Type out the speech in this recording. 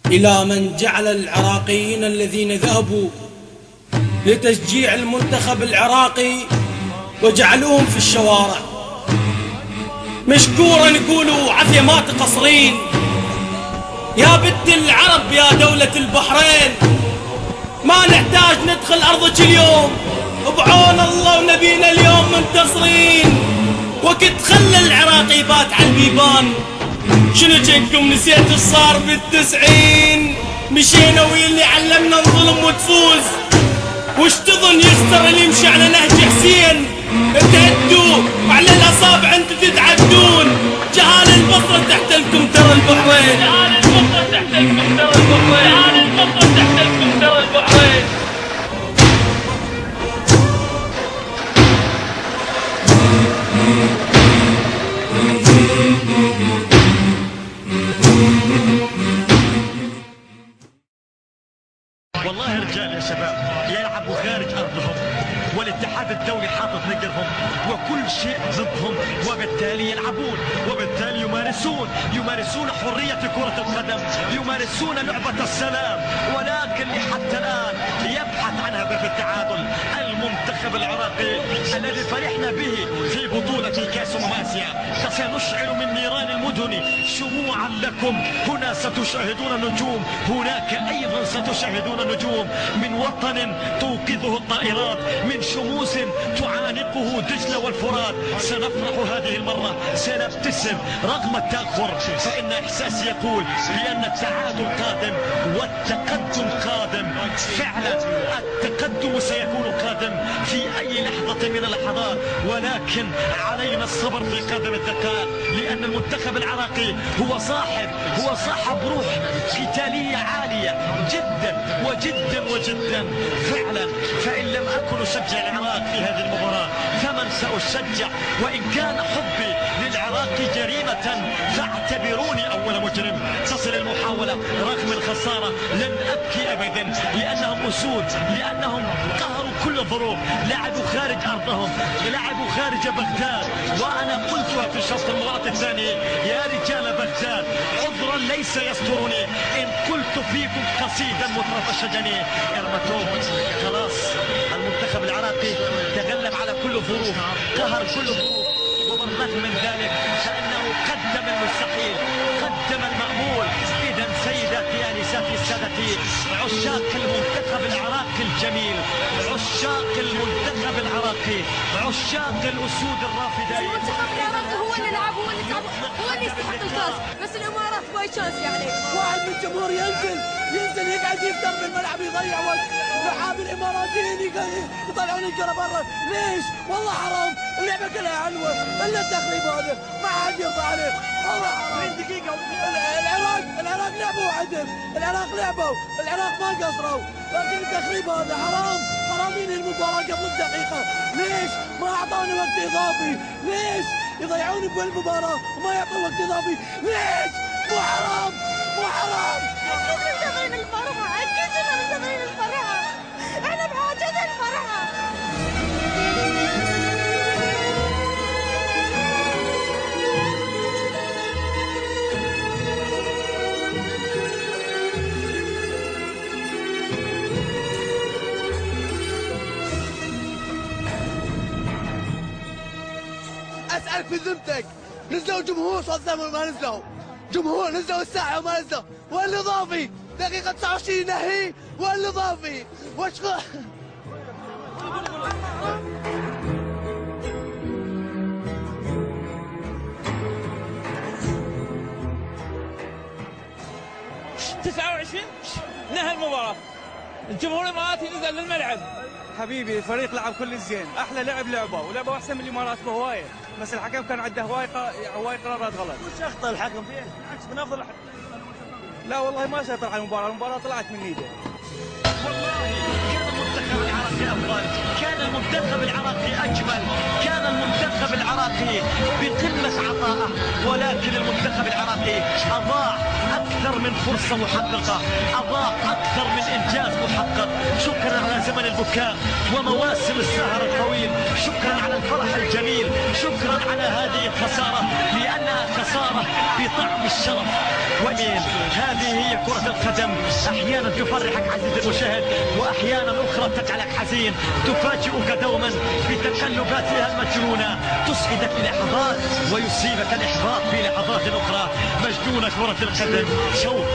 إلى من جعل العراقيين الذين ذهبوا لتشجيع المنتخب العراقي وجعلوهم في الشوارع. مشكورا نقولوا عافية ما تقصرين يا بنت العرب يا دولة البحرين، ما نحتاج ندخل أرضك اليوم، بعون الله ونبينا اليوم منتصرين. وقت خلى العراقي بات على البيبان، شنو جنكم نسيت ايش صار بالتسعين؟ مشينا واللي علمنا نظلم وتفوز، وش تظن يخسر اللي يمشي على نهج حسين؟ تهدوا وعلى الاصابع انتم تتعدون، جهال البصره تحتلكم ترى البحرين، جهال البصره تحتلكم ترى البحرين، جهال البصره تحتلكم ترى البحرين. والله رجال يا شباب يلعبوا خارج ارضهم، والاتحاد الدولي حاطط نقرهم وكل شيء ضدهم، وبالتالي يلعبون، وبالتالي يمارسون حرية كرة القدم، يمارسون لعبة السلام، ولكن حتى الآن يبحث عن هدف التعادل. المنتخب العراقي الذي فرحنا به في بطولة كأس آسيا سنشعل من نيران المدن شموعا لكم. هنا ستشاهدون النجوم، هناك أيضا ستشاهدون النجوم من وطن توقظه الطائرات، من شموس تعانقه دجلة والفرات. سنفرح هذه المرة، سنبتسم رغم التأخر، فإن إحساسي يقول بأن التعادل قادم والتقدم قادم. فعلا التقدم سيكون قادم في أي لحظة من اللحظات، ولكن علينا الصبر في قادم الدقائق، لأن المنتخب العراقي هو صاحب روح قتالية عالية جدا وجدا وجدا فعلا. فإن لم أكن أشجع العراق في هذه المباراة فمن سأشجع؟ وإن كان حبي للعراق جريمة فاعتبروني أول مجرم. تصل المحاولة رغم الخسارة، لن أبكي أبدا، لأنهم أسود، لأنهم قهروا كل الظروف، لعبوا خارج أرضهم، لعبوا خارج بغداد. وأنا قلتها في شوط المباراة الثاني يا رجال بغداد عذرا ليس يسترني إن قلت فيكم قصيدا مطرف الشجني. إرمتوب خلاص، المنتخب العراقي تغلب على كل الظروف، قهر كل الظروف، وبالرغم من ذلك فإنه قدم المستحيل، قدم المأمول. إذا سيداتي آنساتي سادتي، عشاق المنتخب العراقي الجميل، عشاق المنتخب العراقي، عشاق الأسود الرافدين، المنتخب العراقي هو اللي لعب، هو اللي تعب، هو اللي يستحق الكاس، بس الإمارات باي شانس يعني. واحد من الجمهور ينزل يقعد يفتر بالملعب يضيع وقت، لعاب الاماراتيين يطلعون الكره برا. ليش؟ والله حرام، اللعبه كلها حلوه، الا التخريب هذا ما حد يرضى عليه، والله حرام. دقيقه العراق لعبوا عدل، العراق ما قصروا، لكن التخريب هذا حرام ينهي المباراه قبل الدقيقه. ليش ما اعطونا وقت اضافي؟ ليش يضيعون بالمباراه وما يعطون وقت اضافي؟ ليش؟ مو حرام؟ أكيد منتظرين الفرحة، أكيد كنا منتظرين الفرحة، إحنا بحاجة الفرحة. أسألك في ذمتك، نزلوا جمهور صوت زمن ما نزلوا؟ جمهور نزلوا الساحة وما نزلوا، والإضافي دقيقة 29 نهي، والإضافي وش نهى المباراة، الجمهور الإماراتي نزل للملعب. حبيبي الفريق لعب كل زين، أحلى ولعبوا أحسن من الإمارات بهواية، بس الحكم كان عنده هواية قرارات غلط. وش أخطأ الحكم فيه؟ بالعكس من أفضل الحكم. لا والله ما سيطر على المباراة طلعت من ايده. والله كان المنتخب العراقي أفضل، كان المنتخب العراقي أجمل، كان المنتخب العراقي بقمة عطائه، ولكن المنتخب العراقي أضاع أكثر أكثر من فرصة محققة، أضاع أكثر من إنجاز محقق. شكرا على زمن البكاء ومواسم السهر الطويل، شكرا على الفرح الجميل، شكرا على هذه الخسارة لأنها خسارة بطعم الشرف. ومين هذه هي كرة القدم، أحيانا تفرحك عزيزي المشاهد وأحيانا أخرى تجعلك حزين، تفاجئك دوما بتقلباتها المجنونة، تسعدك للحظات ويصيبك الإحباط في لحظات أخرى. مجنونة كرة القدم، شوق